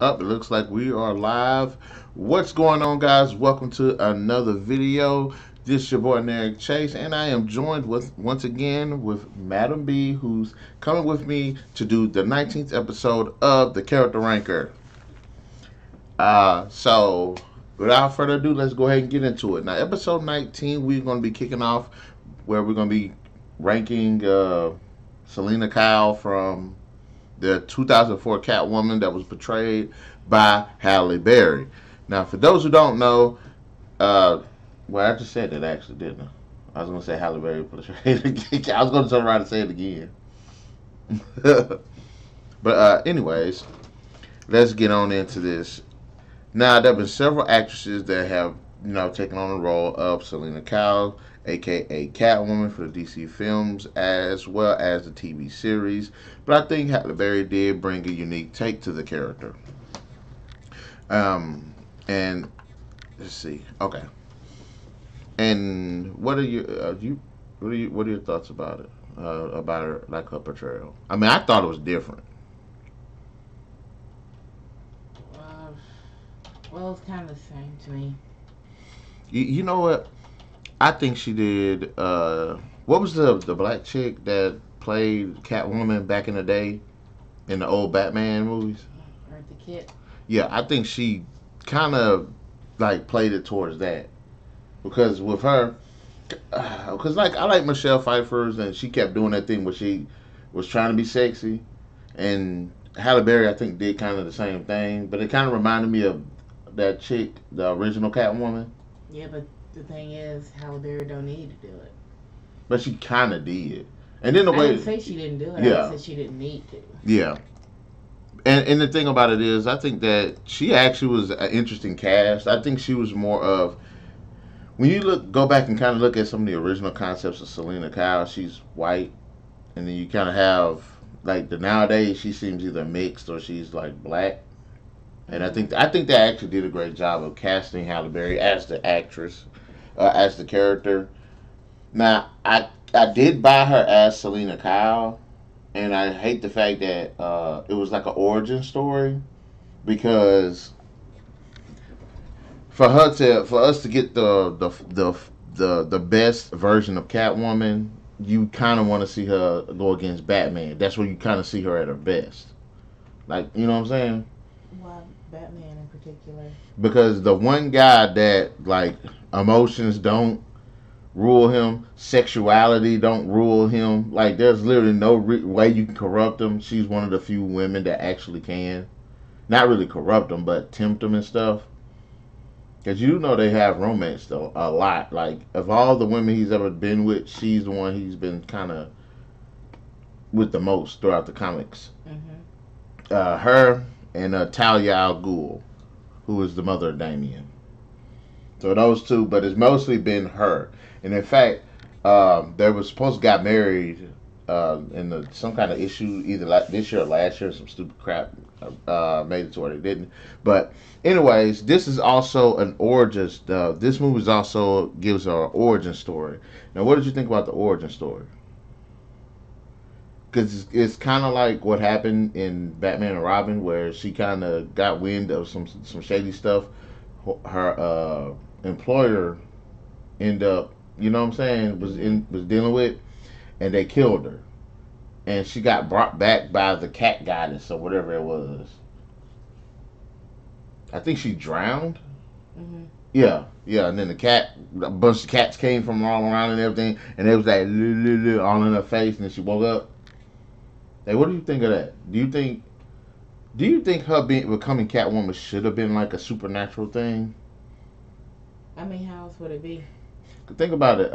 Up, it looks like we are live. What's going on, guys? Welcome to another video. This is your boy Narik Chase, and I am joined with once again with Madam B, who's coming with me to do the 19th episode of the Character Ranker. So without further ado, let's go ahead and get into it. Now, episode 19, we're going to be kicking off where we're going to be ranking Selina Kyle from the 2004 Catwoman that was portrayed by Halle Berry. Now, for those who don't know, well, I just said that actually, didn't I? I was going to say Halle Berry portrayed again. I was going to turn around and say it again. But anyways, let's get on into this. Now, there have been several actresses that have, taken on the role of Selina Kyle, aka Catwoman, for the DC films as well as the TV series. But I think Halle Berry did bring a unique take to the character. And let's see. Okay. And what are your thoughts about it? About her, like her portrayal? I mean, I thought it was different. Well, it's kind of the same to me. You know what? I think she did. What was the black chick that played Catwoman back in the day in the old Batman movies? Eartha Kitt. Yeah, I think she kind of like played it towards that because with her, because like I like Michelle Pfeiffer's and she kept doing that thing where she was trying to be sexy, and Halle Berry I think did kind of the same thing, but it kind of reminded me of that chick, the original Catwoman. Yeah, but the thing is, Halle Berry don't need to do it. But she kind of did. And then the I way... didn't say she didn't do it. Yeah. I said she didn't need to. Yeah. And the thing about it is, I think that she actually was an interesting cast. I think she was more of... When you go back and kind of look at some of the original concepts of Selina Kyle, she's white. And then you kind of have... Like, nowadays, she seems either mixed or she's, like, black. And I think they actually did a great job of casting Halle Berry as the actress, as the character. Now, I did buy her as Selina Kyle, and I hate the fact that it was like an origin story, because for us to get the best version of Catwoman, you kind of want to see her go against Batman. That's where you kind of see her at her best. Like, you know what I'm saying? Why Batman in particular? Because the one guy that, like, emotions don't rule him, sexuality don't rule him, like, there's literally no way you can corrupt him. She's one of the few women that actually can. Not really corrupt him, but tempt him and stuff. Because you know they have romance, though, a lot. Like, of all the women he's ever been with, she's the one he's been kind of with the most throughout the comics. Mm-hmm. Her and Talia al Ghul, who is the mother of Damien. So those two, but it's mostly been her. And in fact, they were supposed to get married in some kind of issue, either like this year or last year, some stupid crap made it to where they didn't. But anyways, this is also an origin. This movie also gives her an origin story. Now, what did you think about the origin story? Because it's kind of like what happened in Batman and Robin, where she kind of got wind of some shady stuff. Her employer ended up, you know what I'm saying, was dealing with, and they killed her, and she got brought back by the cat goddess or whatever it was. I think she drowned. Mm-hmm. Yeah, and then a bunch of cats came from all around and everything, and it was like all in her face, and then she woke up. Hey, what do you think of that? Do you think her becoming Catwoman should have been like a supernatural thing? I mean, how else would it be? Think about it.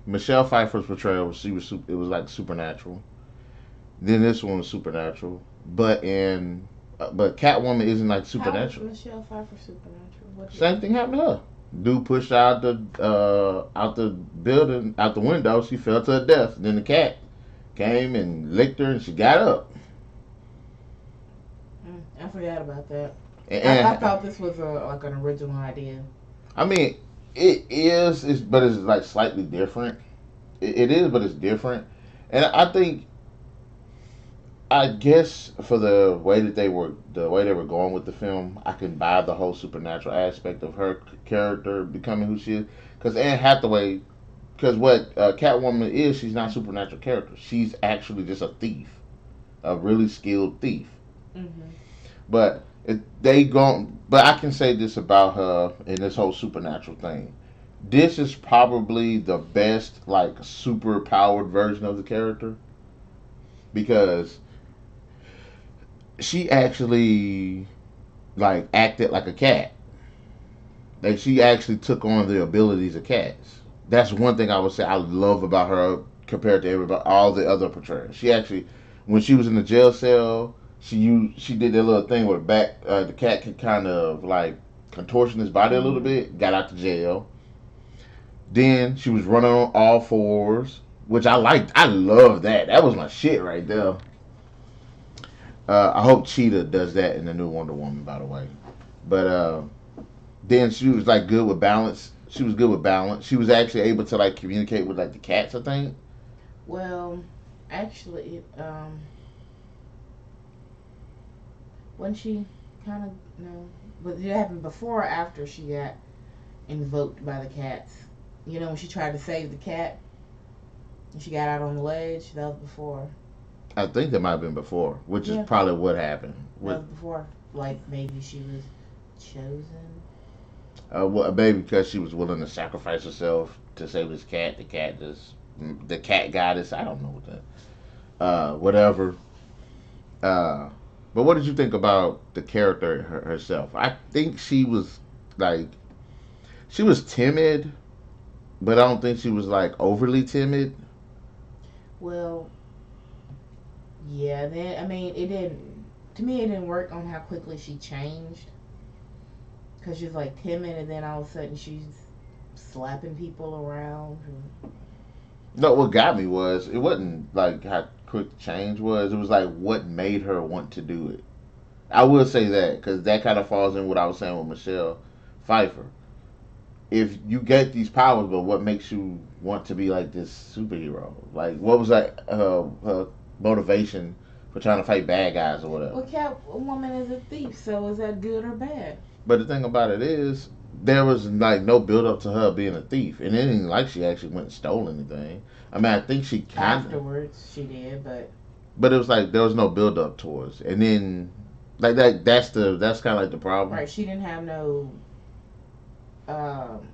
Michelle Pfeiffer's portrayal, it was like supernatural. Then this one was supernatural, but Catwoman isn't like supernatural. How was Michelle Pfeiffer supernatural? Same thing happened to her. Dude pushed her out the building, out the window. She fell to her death. Then the cat came and licked her, and she got up. I forgot about that. And I thought this was like an original idea. I mean, it is, but it's like slightly different. It is, but it's different. And I think I guess for the way they were going with the film, I can buy the whole supernatural aspect of her character becoming who she is. Because Anne Hathaway, because what Catwoman is, she's not a supernatural character. She's actually just a thief, a really skilled thief. Mm-hmm. But I can say this about her in this whole supernatural thing. This is probably the best like super powered version of the character because she actually like acted like a cat. Like she actually took on the abilities of cats. That's one thing I would say I love about her compared to everybody, all the other portrayals. She actually, when she was in the jail cell, she did that little thing where the cat could kind of like contortion his body a little Mm-hmm. bit. Got out the jail. Then she was running on all fours, which I liked. I love that. That was my shit right there. I hope Cheetah does that in the new Wonder Woman, by the way. But then she was like good with balance. She was good with balance. She was actually able to like communicate with like the cats, I think. Well, actually, when she kind of no, but it happened before or after she got invoked by the cats. You know, when she tried to save the cat and she got out on the ledge. That was before. I think that might have been before, which is Yeah, probably what happened. that With was before. Like maybe she was chosen. well, maybe because she was willing to sacrifice herself to save this cat. The cat goddess. I don't know what that. Whatever. Uh, but what did you think about the character herself? I think she was like she was timid, but I don't think she was like overly timid. Well, yeah. Then I mean, it didn't. To me, it didn't work on how quickly she changed. Cause she's like timid, and then all of a sudden she's slapping people around. No, what got me was it wasn't like how quick the change was. It was like what made her want to do it. I will say that because that kind of falls in what I was saying with Michelle Pfeiffer. If you get these powers, but what makes you want to be like this superhero? Like, what was like her motivation for trying to fight bad guys or whatever? Well, Catwoman is a thief, so is that good or bad? But the thing about it is, there was like no build up to her being a thief, and it ain't like she actually went and stole anything. I mean, I think she kind of, Afterwards, she did, but it was like there was no build up towards, and then like that. That's kind of like the problem. right, she didn't have no um,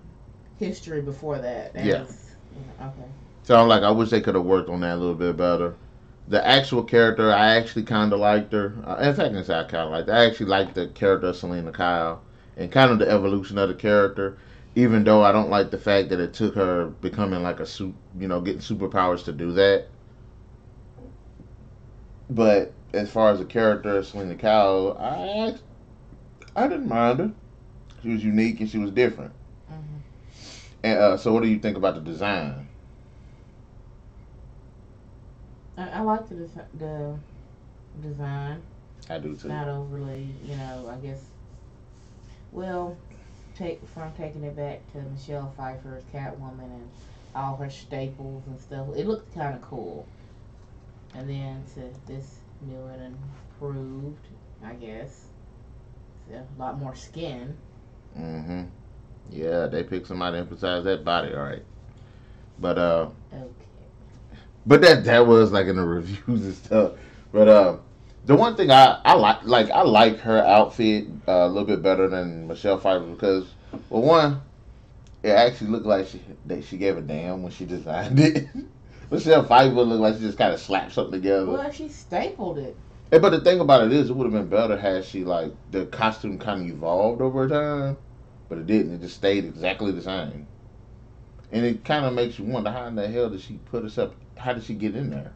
history before that. Yeah. As okay, So I'm like, I wish they could have worked on that a little bit better. The actual character, I actually kind of liked her. In fact, I can say I kind of liked her. I actually liked the character of Selina Kyle and kind of the evolution of the character. Even though I don't like the fact that it took her becoming like a getting superpowers to do that. But as far as the character of Selina Kyle, I didn't mind her. She was unique and she was different. hmm And so, what do you think about the design? I like the design. I do too. Not overly, I guess. Well, taking it back to Michelle Pfeiffer's Catwoman and all her staples and stuff. It looked kind of cool. And then to this new and improved, I guess. It's a lot more skin. Mm-hmm. Yeah, they picked somebody to emphasize that body, all right. But Okay. but that was like in the reviews and stuff. But the one thing I I like her outfit a little bit better than Michelle Pfeiffer because well one it actually looked like she gave a damn when she designed it. Michelle Pfeiffer looked like she just kind of slapped something together. Well, she stapled it. But the thing about it is, it would have been better had she like the costume kind of evolved over time, but it didn't. It just stayed exactly the same, and it kind of makes you wonder how in the hell did she put herself? How did she get in there?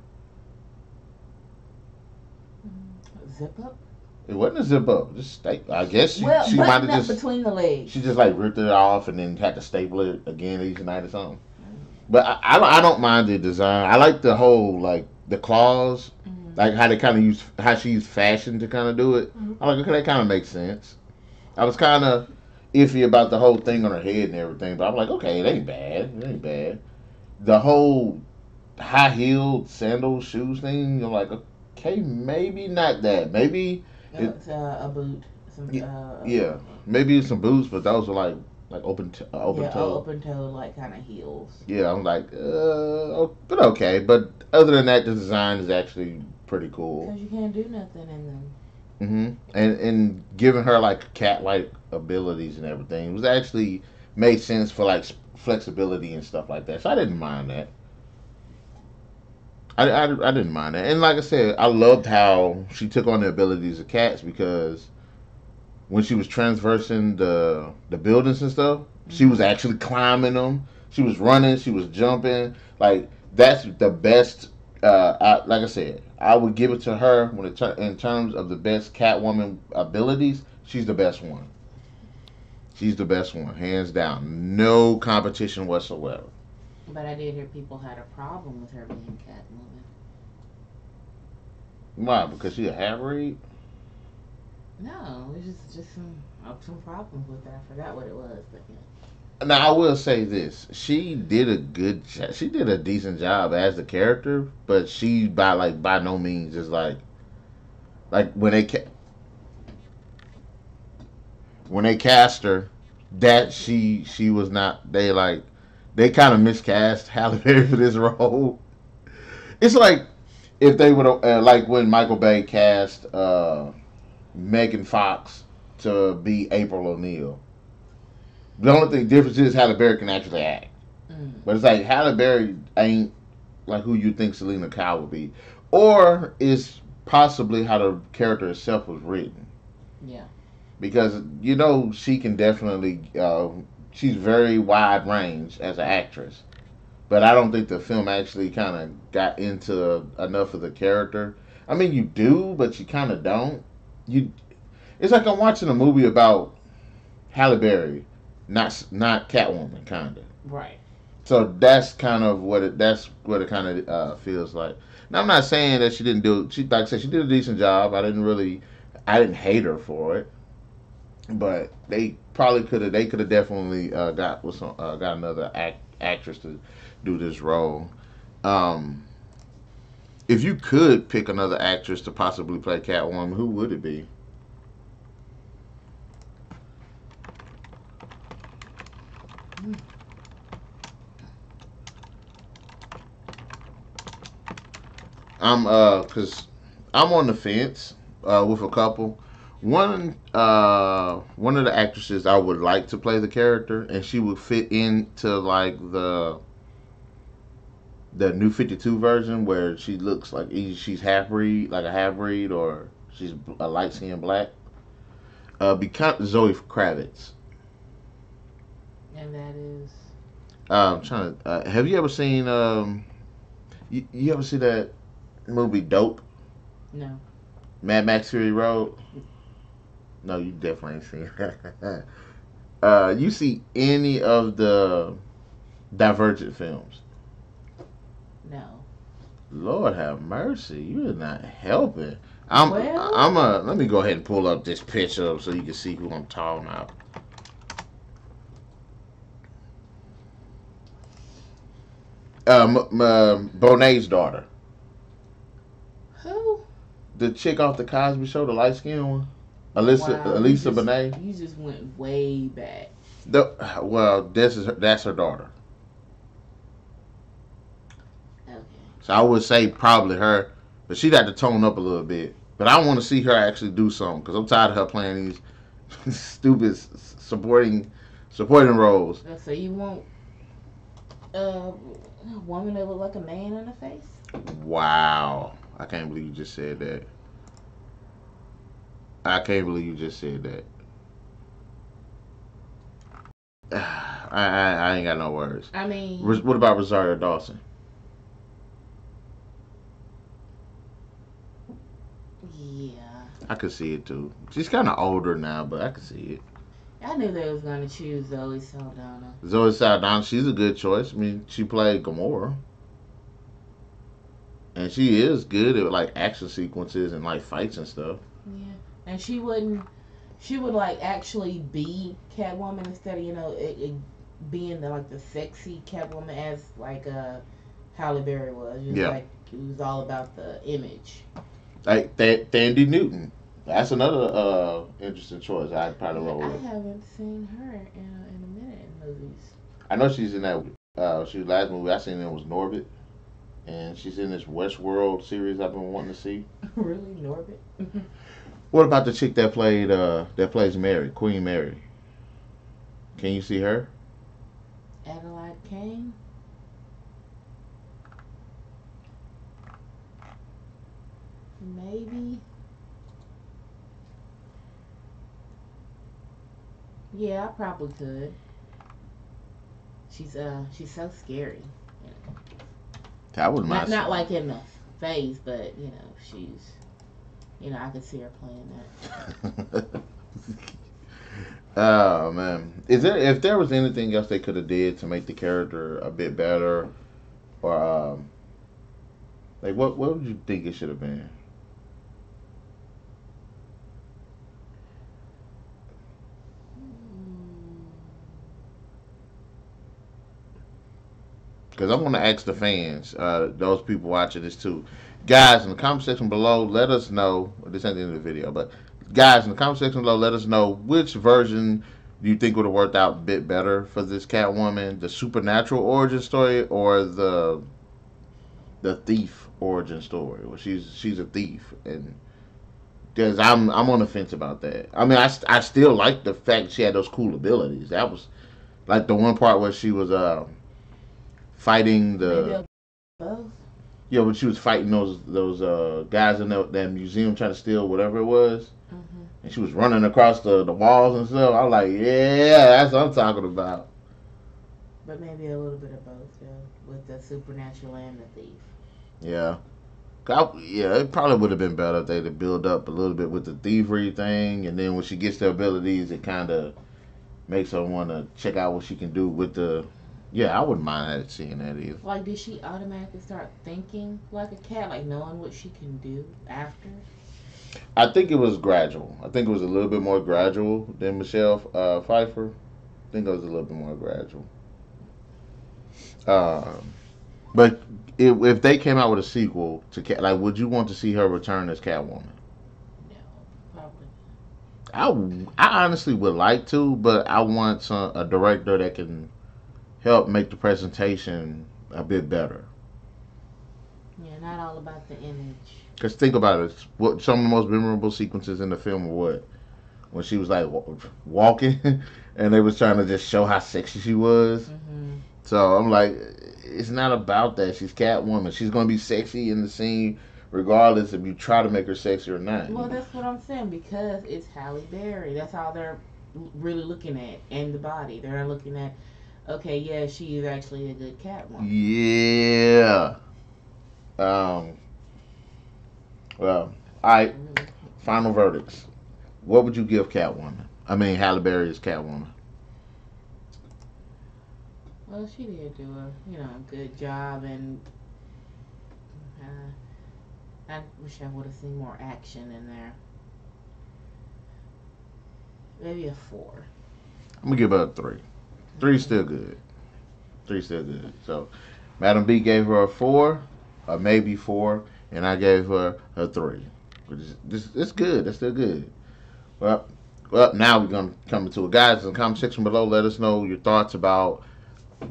Zip up. It wasn't a zip up. Just stay. I guess Well, she might button have up just between the legs. she just like ripped it off and then had to staple it again each night or something. But I don't mind the design. I like the whole like the claws, Mm-hmm. like how they kind of use how she used fashion to kind of do it. Mm-hmm. I'm like, okay, that kind of makes sense. I was kind of iffy about the whole thing on her head and everything, but I'm like, okay, it ain't bad. It ain't bad. The whole high heeled sandal shoes thing, you're like, Okay, maybe not that. Maybe it. It's a boot. Some Yeah, maybe some boots, but those are like open yeah, toe. open toe like kind of heels. Yeah, I'm like, but okay. But other than that, the design is actually pretty cool. Cause you can't do nothing in them. And giving her like cat like abilities and everything it was actually made sense for like flexibility and stuff like that. So I didn't mind that. I didn't mind that. And like I said, I loved how she took on the abilities of cats because when she was transversing the buildings and stuff, she was Mm-hmm. actually climbing them. She was running. She was jumping. Like that's the best. Like I said, I would give it to her when in terms of the best Catwoman abilities. She's the best one. She's the best one, hands down. No competition whatsoever. But I did hear people had a problem with her being Catwoman. Why? Because she a half breed. No, it's just some problems with her. I forgot what it was, but yeah. Now I will say this: she did a she did a decent job as the character, but she by no means is like when they cast her, that she was not. They kind of miscast Halle Berry for this role. It's like if they would have like when Michael Bay cast Megan Fox to be April O'Neil. The only thing difference is Halle Berry can actually act, Mm, but it's like Halle Berry ain't like who you think Selina Kyle would be, or is possibly how the character itself was written. yeah. Because she can definitely she's very wide range as an actress, but I don't think the film actually kind of got into enough of the character. I mean, you do, but you kind of don't. You It's like I'm watching a movie about Halle Berry, not Catwoman, kind of. Right. So that's what it kind of feels like. Now I'm not saying that she didn't do. She like I said, she did a decent job. I didn't hate her for it, but they could have definitely got another actress to do this role. Um, if you could pick another actress to possibly play Catwoman, who would it be? Mm. Cause I'm on the fence with a couple. One of the actresses I would like to play the character, and she would fit into like the new 52 version where she looks like she's half breed, like a half breed, or she's a light skinned black. Become Zoe Kravitz. And that is I'm trying to. Have you ever seen? You ever see that movie Dope? no. Mad Max Fury Road? No, you definitely ain't seen that. You see any of the Divergent films? No. Lord have mercy, you are not helping. I'm Well, let me go ahead and pull up this picture so you can see who I'm talking about. Bonet's daughter, who? the chick off the Cosby Show, the light skinned one, Wow, Elisa Bonet. you just went way back. Well, that's her daughter. Okay. So I would say probably her, but she'd have to tone up a little bit. But I want to see her actually do something because I'm tired of her playing these stupid supporting roles. So you want a woman that look like a man in the face? Wow, I can't believe you just said that. I can't believe you just said that. I ain't got no words. I mean, What about Rosario Dawson? yeah. I could see it too. She's kind of older now, but I could see it. I knew they was gonna choose Zoe Saldana. Zoe Saldana, she's a good choice. I mean, she played Gamora, and she is good at like action sequences and like fights and stuff. Yeah, and she wouldn't. She would like actually be Catwoman instead of being the sexy Catwoman as Halle Berry was. It was Yeah, like it was all about the image. Like Thandie Newton. That's another interesting choice. I'd probably Yeah, roll I with. haven't seen her in a minute in movies. I know she's in that. She was last movie I seen it was Norbit, and she's in this Westworld series I've been wanting to see. Really, Norbit? What about the chick that plays Mary, Queen Mary? Can you see her? Adelaide Kane? Maybe. Yeah, I probably could. She's so scary. You know. I wouldn't Not mind not seeing. like in the face, but she's I could see her playing that. Oh man, is there if there was anything else they could have did to make the character a bit better, or like what would you think it should have been? Mm, Because I want to ask the fans, those people watching this too, guys in the comment section below, let us know. This ain't the end of the video, but guys in the comment section below, let us know which version do you think would have worked out a bit better for this Catwoman, the supernatural origin story or the thief origin story, where she's a thief and. Because I'm on the fence about that. I mean, I still like the fact she had those cool abilities. That was like the one part where she was fighting maybe the both. yeah, when she was fighting those guys in that museum trying to steal whatever it was, Hmm. and she was running across the walls and stuff. I was like, yeah, that's what I'm talking about. But maybe a little bit of both, yeah, with the supernatural and the thief. Yeah, yeah, it probably would have been better if they'd build up a little bit with the thievery thing, and then when she gets the abilities, it kind of makes her want to check out what she can do with the. Yeah, I wouldn't mind seeing that either. Like, did she automatically start thinking like a cat, like knowing what she can do after? I think it was gradual. I think it was a little bit more gradual than Michelle Pfeiffer. I think it was a little bit more gradual. Um, but if they came out with a sequel to Cat, like, would you want to see her return as Catwoman? No, probably. I, I honestly would like to, but I want a director that can help make the presentation a bit better. Yeah, not all about the image. Cause think about it, what some of the most memorable sequences in the film were what when she was like walking, and they was trying to just show how sexy she was. Hmm. So I'm like, it's not about that. She's Catwoman. She's gonna be sexy in the scene, regardless if you try to make her sexy or not. Well, that's what I'm saying because it's Halle Berry. That's all they're really looking at, and the body. They're looking at, okay, yeah, she is actually a good Catwoman. Yeah. Um. Well. All right. Really. Final verdicts. What would you give Catwoman? I mean, Halle Berry is Catwoman. Well, she did do a good job, and I wish I would have seen more action in there. Maybe a 4. I'm gonna give her a 3. Three's Okay. still good. Three's still good. So, Madam B gave her a 4, a maybe 4, and I gave her a 3. Which is this? It's good. That's still good. Well, now we're gonna come into it, guys. In the comment section below, let us know your thoughts about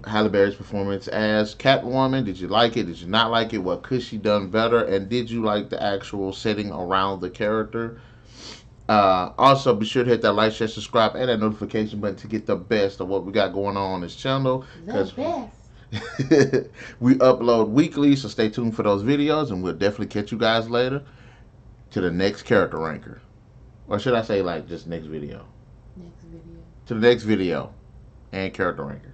Halle Berry's performance as Catwoman. Did you like it? Did you not like it? What could she done better? And did you like the actual setting around the character? Also, be sure to hit that like, share, subscribe, and that notification button to get the best of what we got going on this channel. The Because best. we upload weekly, so stay tuned for those videos, and we'll definitely catch you guys later to the next character ranker. Or should I say, like, just next video? Next video. To the next video and character ranker.